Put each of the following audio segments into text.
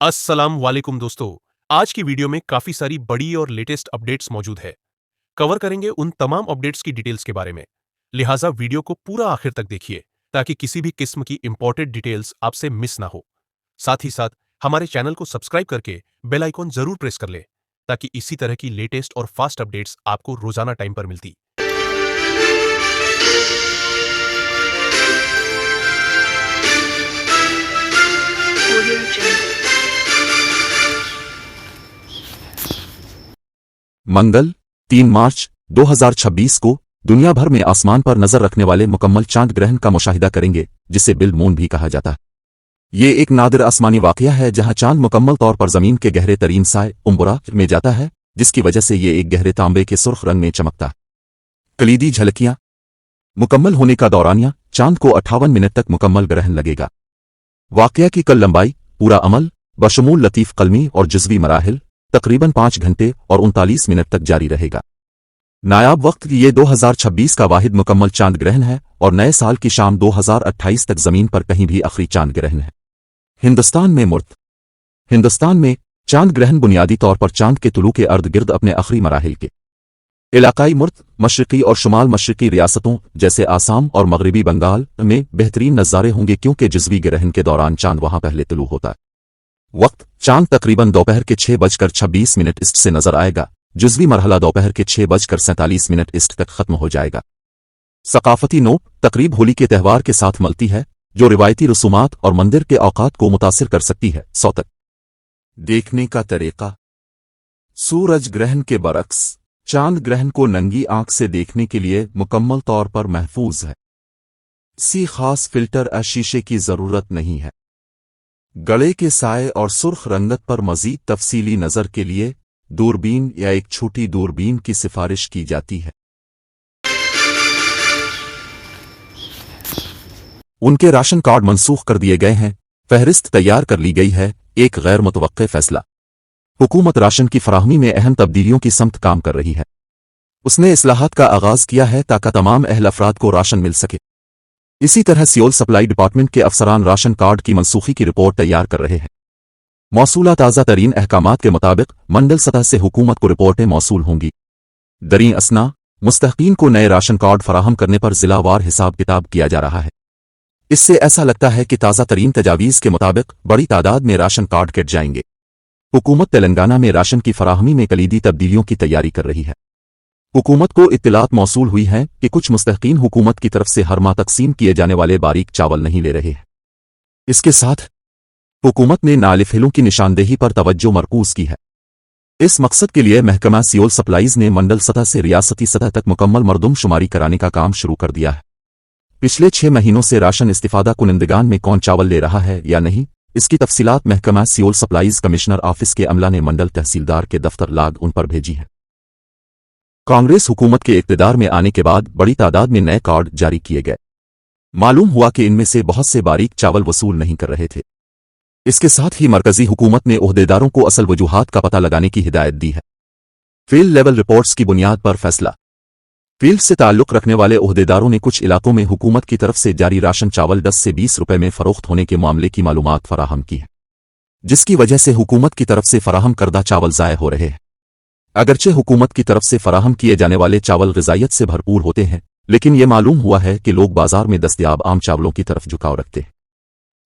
अस्सलाम वालेकुम दोस्तों। आज की वीडियो में काफी सारी बड़ी और लेटेस्ट अपडेट्स मौजूद है। कवर करेंगे उन तमाम अपडेट्स की डिटेल्स के बारे में। लिहाजा वीडियो को पूरा आखिर तक देखिए ताकि किसी भी किस्म की इंपॉर्टेंट डिटेल्स आपसे मिस ना हो। साथ ही साथ हमारे चैनल को सब्सक्राइब करके बेल आइकॉन जरूर प्रेस कर ले ताकि इसी तरह की लेटेस्ट और फास्ट अपडेट्स आपको रोजाना टाइम पर मिलती। मंगल 3 मार्च 2026 को दुनिया भर में आसमान पर नजर रखने वाले मुकम्मल चांद ग्रहण का मुशाहिदा करेंगे, जिसे बिल मून भी कहा जाता है। ये एक नादिर आसमानी वाकया है जहां चांद मुकम्मल तौर पर जमीन के गहरे तरीन साए उम्बरा में जाता है, जिसकी वजह से ये एक गहरे तांबे के सुर्ख रंग में चमकता है। कलीदी झलकियां मुकम्मल होने का दौरानिया चांद को 58 मिनट तक मुकम्मल ग्रहण लगेगा। वाकया की कल लंबाई पूरा अमल बशमूल लतीफ कलमी और जुज़वी मराहिल तकरीबन 5 घंटे और 39 मिनट तक जारी रहेगा। नायाब वक्त ये 2026 का वाहिद मुकम्मल चांद ग्रहण है और नए साल की शाम 2028 तक जमीन पर कहीं भी आखिरी चांद ग्रहण है। हिंदुस्तान में चांद ग्रहण बुनियादी तौर पर चांद के तुलू के अर्द गिर्द अपने आखिरी मराहिल के इलाकाई मुर्त मशरकी और शुमाल मशरकी रियासतों जैसे आसाम और मगरबी बंगाल में बेहतरीन नज़ारे होंगे, क्योंकि जुज़वी ग्रहण के दौरान चांद वहां पहले तुलू होता है। वक्त चांद तकरीबन दोपहर के 6:26 ईस्ट से नजर आएगा। जुज़वी मरहला दोपहर के 6:47 ईस्ट तक खत्म हो जाएगा। सकाफती नोट तकरीब होली के त्यौहार के साथ मलती है, जो रिवायती रसूमात और मंदिर के औकात को मुतासिर कर सकती है। सौतक देखने का तरीका सूरज ग्रहण के बरक्स चांद ग्रहण को नंगी आंख से देखने के लिए मुकम्मल तौर पर महफूज है। किसी खास फिल्टर या शीशे की जरूरत नहीं है। गले के साए और सुर्ख रंगत पर मजीद तफसीली नजर के लिए दूरबीन या एक छोटी दूरबीन की सिफारिश की जाती है। उनके राशन कार्ड मनसूख कर दिए गए हैं। फहरिस्त तैयार कर ली गई है। एक गैर मुतवक्के फैसला। हुकूमत राशन की फराहमी में अहम तब्दीलियों की समत काम कर रही है। उसने इस्लाहात का आगाज किया है ताकि तमाम अहल अफराद को राशन मिल सके। इसी तरह सियोल सप्लाई डिपार्टमेंट के अफसरान राशन कार्ड की मनसूखी की रिपोर्ट तैयार कर रहे हैं। मौसूला ताज़ा तरीन अहकामात के मुताबिक मंडल सतह से हुकूमत को रिपोर्टें मौसूल होंगी। दरी असना मुस्तहकीन को नए राशन कार्ड फराहम करने पर जिलावार हिसाब किताब किया जा रहा है। इससे ऐसा लगता है कि ताज़ा तरीन तजावीज़ के मुताबिक बड़ी तादाद में राशन कार्ड कट जाएंगे। हुकूमत तेलंगाना में राशन की फराहमी में कलीदी तब्दीलियों की तैयारी कर रही है। हुकूमत को इत्तलात मौसूल हुई है कि कुछ मुस्तहकीन हुकूमत की तरफ से हर माह तकसीम किए जाने वाले बारीक चावल नहीं ले रहे हैं। इसके साथ हुकूमत ने नालिफिलों की निशानदेही पर तवज्जो मरकूज की है। इस मकसद के लिए महकमा सियोल सप्लाईज ने मंडल सतह से रियासती सतह तक मुकम्मल मरदुम शुमारी कराने का काम शुरू कर दिया है। पिछले 6 महीनों से राशन इस्तिफादा कुनिंदगान में कौन चावल ले रहा है या नहीं, इसकी तफसीलात महकमा सियोल सप्लाईज कमिश्नर ऑफिस के अमला ने मंडल तहसीलदार के दफ्तर लाग उन पर भेजी है। कांग्रेस हुकूमत के इक़्तिदार में आने के बाद बड़ी तादाद में नए कार्ड जारी किए गए। मालूम हुआ कि इनमें से बहुत से बारीक चावल वसूल नहीं कर रहे थे। इसके साथ ही मरकजी हुकूमत ने ओहदेदारों को असल वजूहात का पता लगाने की हिदायत दी है। फील्ड लेवल रिपोर्ट्स की बुनियाद पर फैसला। फील्ड से ताल्लुक रखने वाले ओहदेदारों ने कुछ इलाकों में हुकूमत की तरफ से जारी राशन चावल 10 से 20 रुपए में फरोख्त होने के मामले की मालूमात फराहम की है, जिसकी वजह से हुकूमत की तरफ से फराहम करदा चावल ज़ाय हो रहे हैं। अगरचे हुकूमत की तरफ से फराहम किए जाने वाले चावल ग़िज़ाइयत से भरपूर होते हैं, लेकिन यह मालूम हुआ है कि लोग बाजार में दस्तयाब आम चावलों की तरफ झुकाव रखते हैं।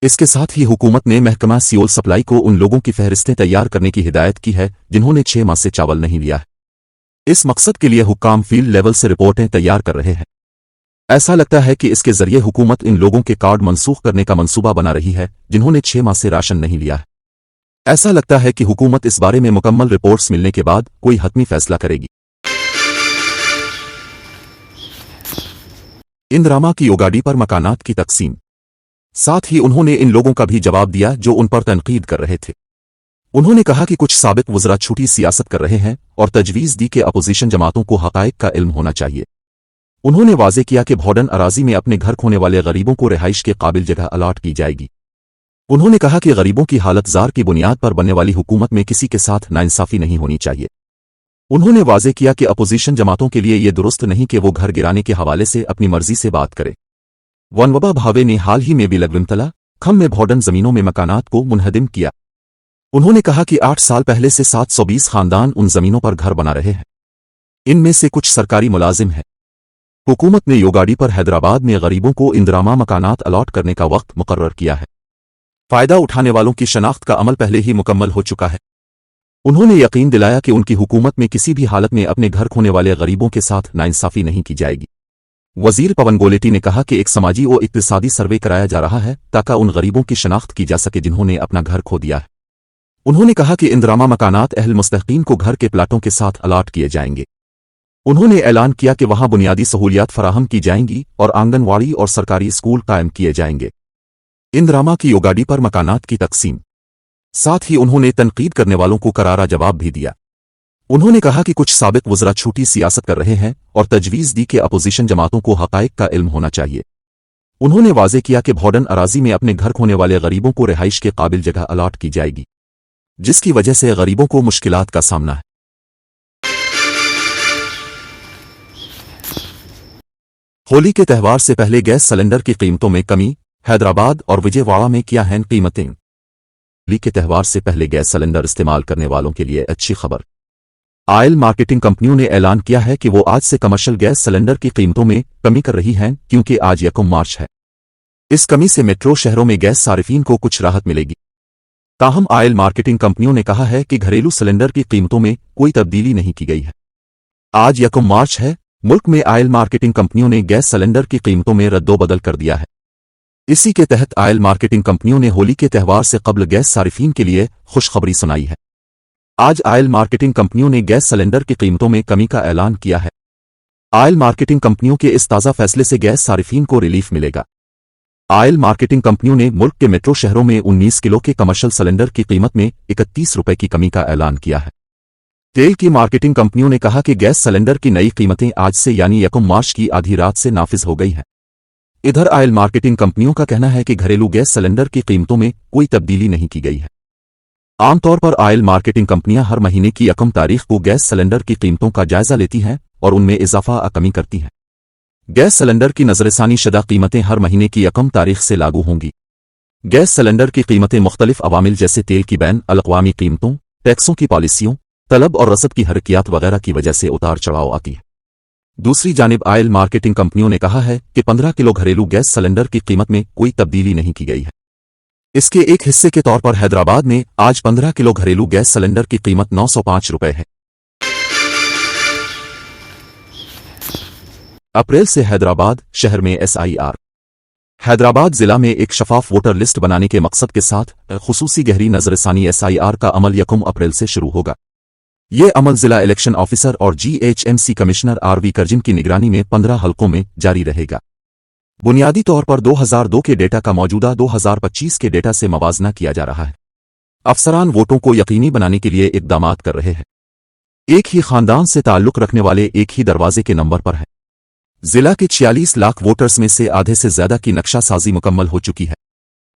इसके साथ ही हुकूमत ने महकमा सियोल सप्लाई को उन लोगों की फहरिस्तें तैयार करने की हिदायत की है जिन्होंने 6 माह से चावल नहीं लिया है। इस मकसद के लिए हुक्काम फील्ड लेवल से रिपोर्टें तैयार कर रहे हैं। ऐसा लगता है कि इसके जरिए हुकूमत इन लोगों के कार्ड मनसूख करने का मंसूबा बना रही है जिन्होंने 6 माह से राशन नहीं लिया है। ऐसा लगता है कि हुकूमत इस बारे में मुकम्मल रिपोर्ट्स मिलने के बाद कोई हतमी फैसला करेगी। इंदिरामा की ओगाडी पर मकानात की तकसीम। साथ ही उन्होंने इन लोगों का भी जवाब दिया जो उन पर तनकीद कर रहे थे। उन्होंने कहा कि कुछ साबिक वज़रा छूटी सियासत कर रहे हैं और तजवीज़ दी कि अपोजिशन जमातों को हक़ाइक़ का इल्म होना चाहिए। उन्होंने वाज़े किया कि भौडन अराजी में अपने घर खोने वाले गरीबों को रिहाइश के काबिल जगह अलाट की जाएगी। उन्होंने कहा कि गरीबों की हालत ज़ार की बुनियाद पर बनने वाली हुकूमत में किसी के साथ नाइंसाफ़ी नहीं होनी चाहिए। उन्होंने वाज़े किया कि अपोजिशन जमातों के लिए यह दुरुस्त नहीं कि वो घर गिराने के हवाले से अपनी मर्जी से बात करे। वनवबा भावे ने हाल ही में बिलगविमतला खम में भौडन जमीनों में मकानात को मुनहदिम किया। उन्होंने कहा कि 8 साल पहले से 720 खानदान उन जमीनों पर घर बना रहे हैं। इनमें से कुछ सरकारी मुलाजिम हैं। हुकूमत ने योगाड़ी पर हैदराबाद में गरीबों को इंदिरामा मकानात अलॉट करने का वक्त मुकर्रर किया है। फायदा उठाने वालों की शनाख्त का अमल पहले ही मुकम्मल हो चुका है। उन्होंने यकीन दिलाया कि उनकी हुकूमत में किसी भी हालत में अपने घर खोने वाले गरीबों के साथ नाइंसाफी नहीं की जाएगी। वजीर पवन गोलेटी ने कहा कि एक समाजी और इक्तिसादी सर्वे कराया जा रहा है ताकि उन गरीबों की शनाख्त की जा सके जिन्होंने अपना घर खो दिया है। उन्होंने कहा कि इंदिरामा मकानात अहल मुस्तहकीन को घर के प्लाटों के साथ अलॉट किए जाएंगे। उन्होंने ऐलान किया कि वहां बुनियादी सहूलियात फराहम की जाएंगी और आंगनवाड़ी और सरकारी स्कूल कायम किए जाएंगे। इंदिरामा की योगाड़ी पर मकानात की तकसीम। साथ ही उन्होंने तनकीद करने वालों को करारा जवाब भी दिया। उन्होंने कहा कि कुछ साबित वज़रा छूटी सियासत कर रहे हैं और तजवीज़ दी कि अपोजिशन जमातों को हक़ाइक़ का इल्म होना चाहिए। उन्होंने वाज़े किया कि भौडन अराजी में अपने घर खोने वाले गरीबों को रिहाइश के काबिल जगह अलॉट की जाएगी, जिसकी वजह से गरीबों को मुश्किलात का सामना है। होली के त्यौहार से पहले गैस सिलेंडर की कीमतों में कमी। हैदराबाद और विजयवाड़ा में क्या हैं कीमतें। होली के त्यौहार से पहले गैस सिलेंडर इस्तेमाल करने वालों के लिए अच्छी खबर। ऑयल मार्केटिंग कंपनियों ने ऐलान किया है कि वो आज से कमर्शियल गैस सिलेंडर की कीमतों में कमी कर रही हैं क्योंकि आज 1 मार्च है। इस कमी से मेट्रो शहरों में गैस सारिफीन को कुछ राहत मिलेगी। ताहम ऑयल मार्केटिंग कंपनियों ने कहा है कि घरेलू सिलेंडर की कीमतों में कोई तब्दीली नहीं की गई है। आज 1 मार्च है। मुल्क में ऑयल मार्केटिंग कंपनियों ने गैस सिलेंडर की कीमतों में रद्दोबदल कर दिया है। इसी के तहत ऑयल मार्केटिंग कंपनियों ने होली के त्यौहार से कबल गैस सारिफीन के लिए खुशखबरी सुनाई है। आज ऑयल मार्केटिंग कंपनियों ने गैस सिलेंडर की कीमतों में कमी का ऐलान किया है। ऑयल मार्केटिंग कंपनियों के इस ताज़ा फैसले से गैस सारिफीन को रिलीफ मिलेगा। ऑयल मार्केटिंग कंपनियों ने मुल्क के मेट्रो शहरों में 19 किलो के कमर्शियल सिलेंडर की कीमत में 31 रुपए की कमी का ऐलान किया है। तेल की मार्केटिंग कंपनियों ने कहा कि गैस सिलेंडर की नई कीमतें आज से यानी 1 मार्च की आधी रात से नाफिज हो गई हैं। इधर ऑयल मार्केटिंग कंपनियों का कहना है कि घरेलू गैस सिलेंडर की कीमतों में कोई तब्दीली नहीं की गई है। आमतौर पर ऑयल मार्केटिंग कंपनियां हर महीने की 1 तारीख को गैस सिलेंडर की कीमतों का जायजा लेती हैं और उनमें इजाफा या कमी करती हैं। गैस सिलेंडर की नजरसानी शुदा कीमतें हर महीने की 1 तारीख से लागू होंगी। गैस सिलेंडर की कीमतें मुख्तलिफ अवामिल जैसे तेल की बैन, अलअक़वामी कीमतों, टैक्सों की पॉलिसियों, तलब और रसद की हरकियात वगैरह की वजह से उतार चढ़ाव आती है। दूसरी जानिब ऑयल मार्केटिंग कंपनियों ने कहा है कि 15 किलो घरेलू गैस सिलेंडर की कीमत में कोई तब्दीली नहीं की गई है। इसके एक हिस्से के तौर पर हैदराबाद में आज 15 किलो घरेलू गैस सिलेंडर की कीमत 905 रुपए है। अप्रैल से हैदराबाद शहर में SIR। हैदराबाद जिला में एक शफाफ वोटर लिस्ट बनाने के मकसद के साथ खुसूसी गहरी नजरसानी SIR का अमल 1 अप्रैल से शुरू होगा। ये अमल जिला इलेक्शन ऑफिसर और GHMC कमिश्नर RV कर्जिन की निगरानी में 15 हलकों में जारी रहेगा। बुनियादी तौर पर 2002 के डेटा का मौजूदा 2025 के डेटा से मवाजना किया जा रहा है। अफसरान वोटों को यकीनी बनाने के लिए इक़दामात कर रहे हैं। एक ही खानदान से ताल्लुक़ रखने वाले एक ही दरवाजे के नंबर पर हैं। जिला के 46 लाख वोटर्स में से आधे से ज्यादा की नक्शा साजी मुकम्मल हो चुकी है।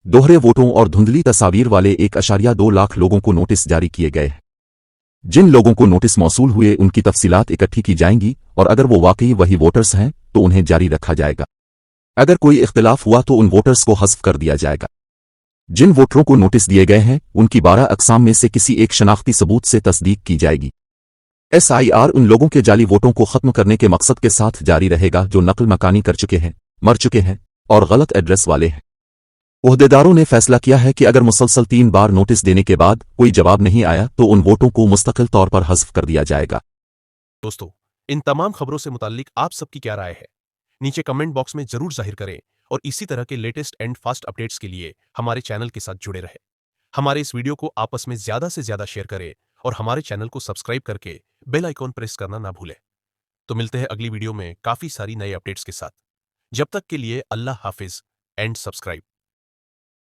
दोहरे वोटों और धुंधली तस्वीर वाले 1.2 लाख लोगों को नोटिस जारी किए गए हैं। जिन लोगों को नोटिस मौसूल हुए उनकी तफसीलात इकट्ठी की जाएंगी और अगर वो वाकई वही वोटर्स हैं तो उन्हें जारी रखा जाएगा। अगर कोई इख्तिलाफ हुआ तो उन वोटर्स को हज़्फ कर दिया जाएगा। जिन वोटरों को नोटिस दिए गए हैं उनकी 12 अक़साम में से किसी एक शनाख्ती सबूत से तस्दीक की जाएगी। SIR उन लोगों के जाली वोटों को खत्म करने के मकसद के साथ जारी रहेगा जो नकल मकानी कर चुके हैं, मर चुके हैं और गलत एड्रेस वाले हैं। ओहदेदारों ने फैसला किया है कि अगर मुसलसल 3 बार नोटिस देने के बाद कोई जवाब नहीं आया तो उन वोटों को मुस्तकिल तौर पर हज़्फ कर दिया जाएगा। दोस्तों, इन तमाम खबरों से मुताल्लिक आप सबकी क्या राय है, नीचे कमेंट बॉक्स में जरूर जाहिर करें और इसी तरह के लेटेस्ट एंड फास्ट अपडेट्स के लिए हमारे चैनल के साथ जुड़े रहें। हमारे इस वीडियो को आपस में ज्यादा से ज्यादा शेयर करें और हमारे चैनल को सब्सक्राइब करके बेल आइकॉन प्रेस करना ना भूलें। तो मिलते हैं अगली वीडियो में काफी सारी नए अपडेट्स के साथ। जब तक के लिए अल्लाह हाफिज एंड सब्सक्राइब।